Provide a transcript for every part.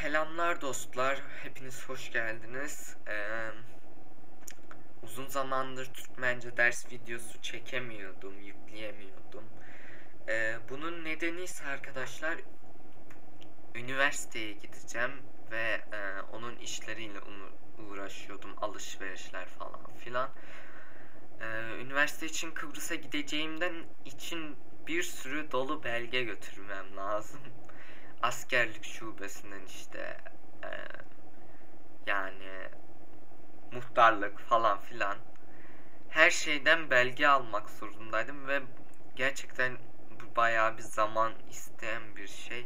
Selamlar dostlar, hepiniz hoş geldiniz. Uzun zamandır Türkmence ders videosu çekemiyordum, yükleyemiyordum. Bunun nedeni ise arkadaşlar, üniversiteye gideceğim ve onun işleriyle uğraşıyordum, alışverişler falan filan. Üniversite için Kıbrıs'a gideceğimden için bir sürü dolu belge götürmem lazım. Askerlik şubesinden işte yani muhtarlık falan filan her şeyden belge almak zorundaydım ve gerçekten bu bayağı bir zaman isteyen bir şey.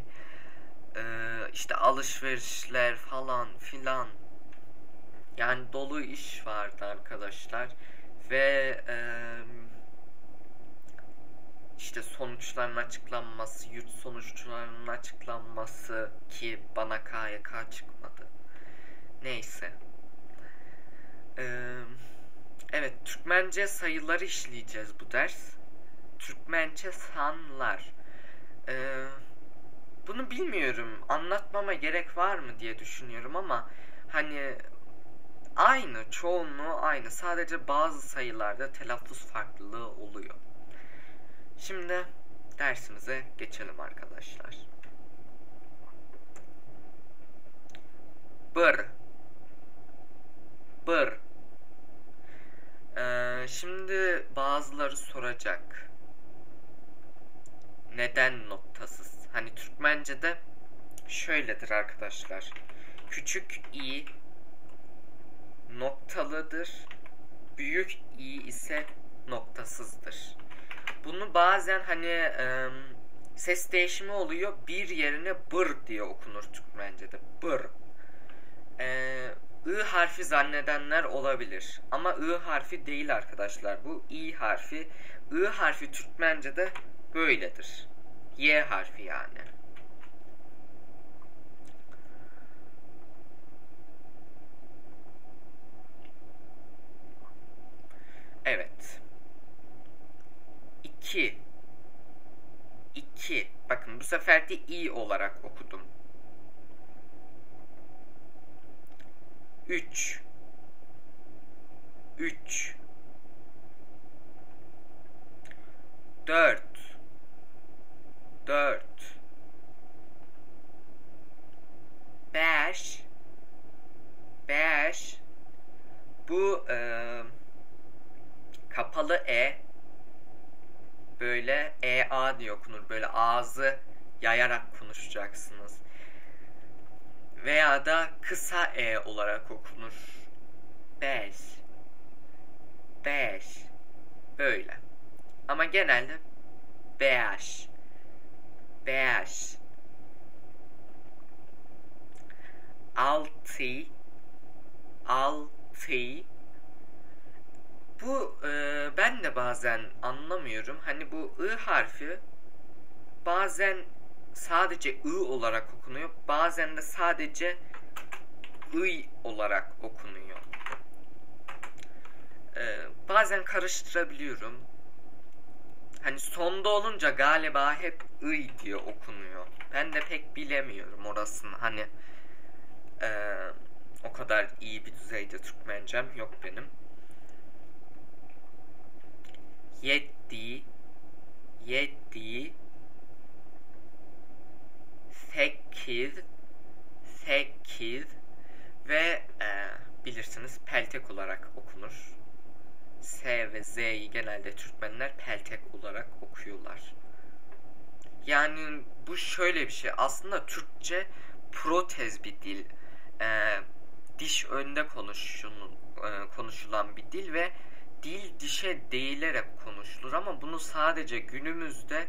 İşte alışverişler falan filan, yani dolu iş vardı arkadaşlar ve işte sonuçların açıklanması, yurt sonuçlarının açıklanması ki bana KYK çıkmadı. Neyse. Evet, Türkmence sayıları işleyeceğiz bu ders. Türkmence sanlar. Bunu bilmiyorum, anlatmama gerek var mı diye düşünüyorum ama hani aynı, çoğunluğu aynı. Sadece bazı sayılarda telaffuz farklılığı oluyor. Şimdi dersimize geçelim arkadaşlar. Bır. Bır. Şimdi bazıları soracak. Neden noktasız? Hani Türkmence'de şöyledir arkadaşlar. Küçük i noktalıdır. Büyük i ise noktasızdır. Bunu bazen hani ses değişimi oluyor. Bir yerine bır diye okunur Türkmence'de. Bır. I harfi zannedenler olabilir. Ama I harfi değil arkadaşlar. Bu I harfi. I harfi Türkmence'de böyledir. Y harfi yani. Evet. 2. 2. Bakın bu sefer de I olarak okudum. 3. 3. 4. 4. 5. 5. Bu kapalı E böyle EA diye okunur. Böyle ağzı yayarak konuşacaksınız. Veya da kısa E olarak okunur. 5. 5. Böyle. Ama genelde 5. 5. 6. 6. Bu ben de bazen anlamıyorum. Hani bu I harfi bazen sadece I olarak okunuyor. Bazen de sadece I olarak okunuyor. Bazen karıştırabiliyorum. Hani sonda olunca galiba hep I diye okunuyor. Ben de pek bilemiyorum orasını. Hani o kadar iyi bir düzeyde Türkmencem yok benim. 7. 7. 8. 8. Ve bilirsiniz peltek olarak okunur. S ve Z'yi genelde Türkmenler peltek olarak okuyorlar. Yani bu şöyle bir şey. Aslında Türkçe protez bir dil. Diş önde konuşulan bir dil ve dil dişe değilerek konuşulur ama bunu sadece günümüzde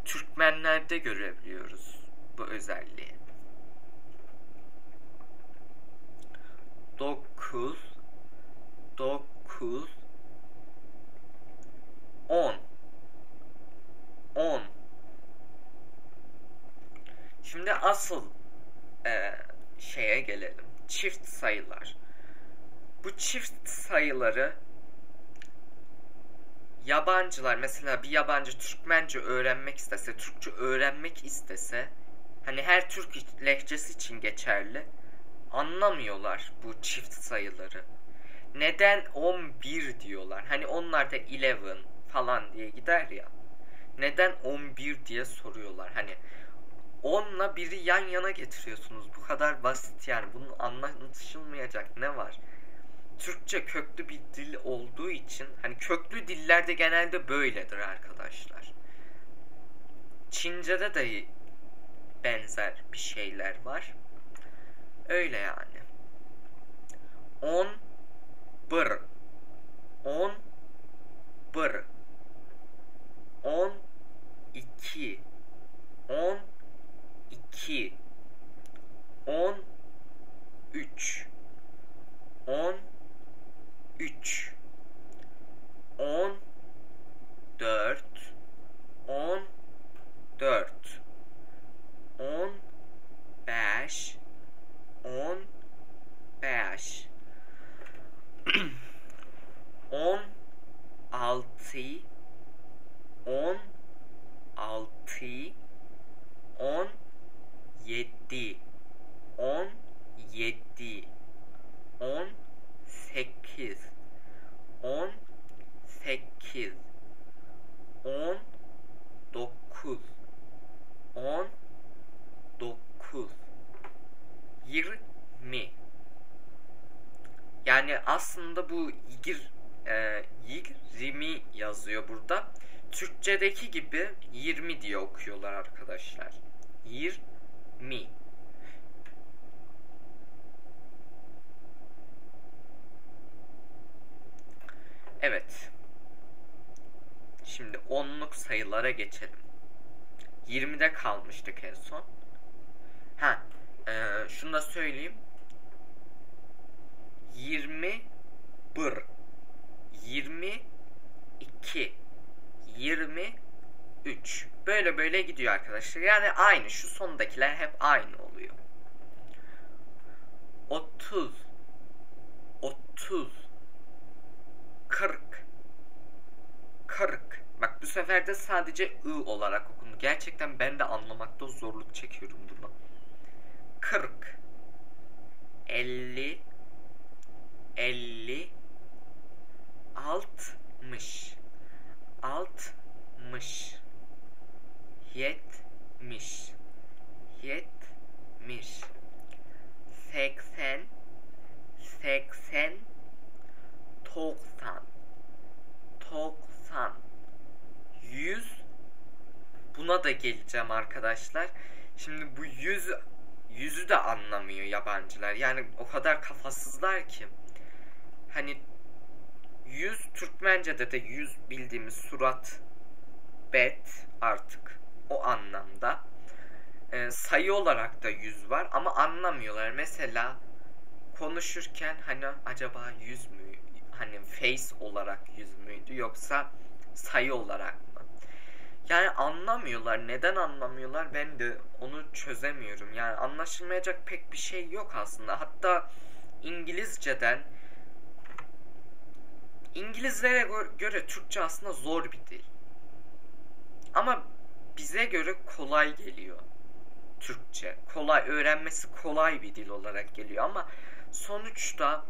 Türkmenlerde görebiliyoruz bu özelliği. 9. 9. 10. 10. Şimdi asıl şeye gelelim. Çift sayılar. Bu çift sayıları yabancılar, mesela bir yabancı Türkmence öğrenmek istese, Türkçe öğrenmek istese Hani her Türk lehçesi için geçerli. Anlamıyorlar bu çift sayıları. Neden 11 diyorlar? Hani onlar da 11 falan diye gider ya. Neden 11 diye soruyorlar. Hani 10'la 1'i yan yana getiriyorsunuz. Bu kadar basit yani. Bunun anlaşılmayacak ne var? Türkçe köklü bir dil olduğu için hani köklü dillerde genelde böyledir arkadaşlar. Çince'de de benzer bir şeyler var. Öyle yani. 10 bir 10 bir 10 2 10 2 10 3 10 3 10 4 10 4 10 5 10 5 10 6 10 6 10 7 10 7 10 8 10 8 10 9 10 9 20. Yani aslında bu 20 yazıyor burada. Türkçedeki gibi 20 diye okuyorlar arkadaşlar. 20. Evet. Şimdi onluk sayılara geçelim. 20'de kalmıştık en son. Şunu da söyleyeyim. 21 22 23 böyle gidiyor arkadaşlar. Yani aynı. Şu sondakiler hep aynı oluyor. 30 40 Bak bu sefer de sadece I olarak okundu. Gerçekten ben de anlamakta zorluk çekiyorum bunu. 40 50 60 70 80 90 100. Buna da geleceğim arkadaşlar. Şimdi bu 100'ü de anlamıyor yabancılar. Yani o kadar kafasızlar ki. Hani 100 Türkmence'de de 100 bildiğimiz surat, bet artık o anlamda. Sayı olarak da 100 var ama anlamıyorlar. Mesela konuşurken hani acaba 100 mü? Hani face olarak 100 müydü yoksa sayı olarak mı? Yani anlamıyorlar. Neden anlamıyorlar? Ben de onu çözemiyorum. Yani anlaşılmayacak pek bir şey yok aslında. Hatta İngilizlere göre Türkçe aslında zor bir dil. Ama bize göre kolay geliyor Türkçe. Öğrenmesi kolay bir dil olarak geliyor ama sonuçta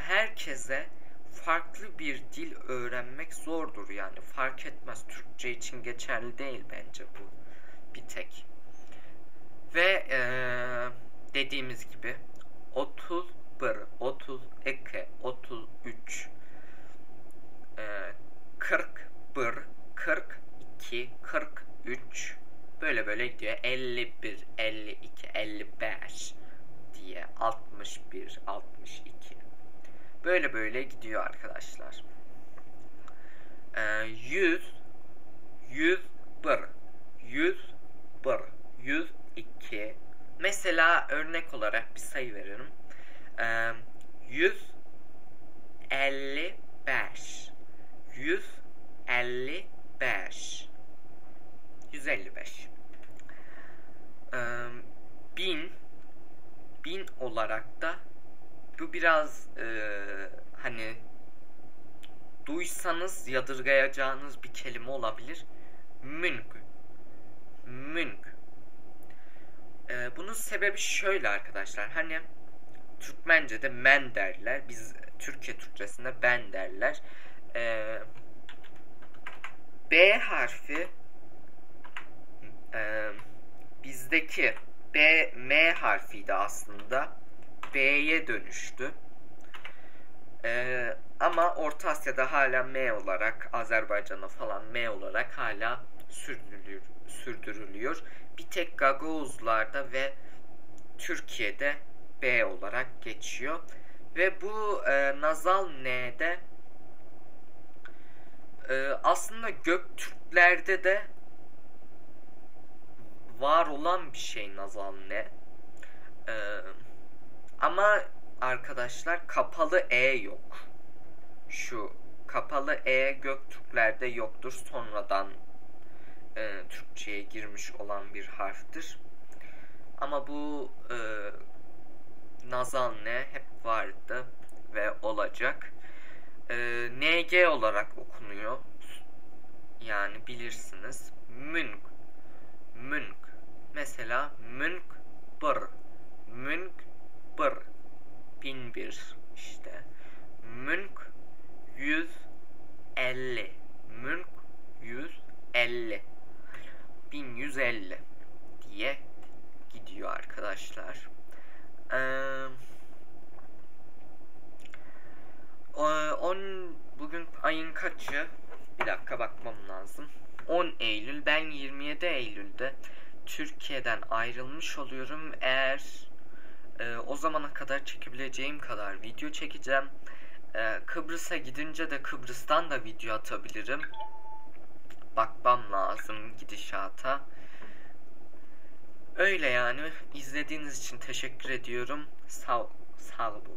herkese farklı bir dil öğrenmek zordur yani. Fark etmez. Türkçe için geçerli değil bence bu bir tek. Ve dediğimiz gibi 31, 32, 33, 41, 42, 43 böyle gidiyor. 51, 52, 55 diye 61, 62 böyle gidiyor arkadaşlar. 100, 101, 101, 102. Mesela örnek olarak bir sayı veriyorum. 155, 155, 155. 1000 olarak da bu biraz hani duysanız yadırgayacağınız bir kelime olabilir. Münk. sebebi şöyle arkadaşlar. Hani Türkmence'de men derler. Biz Türkiye Türkçesinde ben derler. B harfi bizdeki M harfiydi aslında. B'ye dönüştü. Ama Orta Asya'da hala M olarak, Azerbaycan'da falan M olarak hala sürdürülüyor. Bir tek Gagavuzlarda ve Türkiye'de B olarak geçiyor. Ve bu nazal N'de aslında Göktürklerde de var olan bir şey nazal N. Ama arkadaşlar kapalı E yok. Şu kapalı E Göktürklerde yoktur. Sonradan Türkçe'ye girmiş olan bir harftir. Ama bu nazal N hep vardı ve olacak. NG olarak okunuyor. Yani bilirsiniz. Münk. Münk. Mesela Münk bır. Münk bır. 1001 işte. Münk 150. Münk 150. 1150 diye gidiyor arkadaşlar. Bugün ayın kaçı? Bir dakika bakmam lazım. 10 Eylül. Ben 27 Eylül'de Türkiye'den ayrılmış oluyorum. Eğer o zamana kadar çekebileceğim kadar video çekeceğim. Kıbrıs'a gidince de Kıbrıs'tan da video atabilirim. Bakmam lazım gidişata. Öyle yani. İzlediğiniz için teşekkür ediyorum. Sağ olun.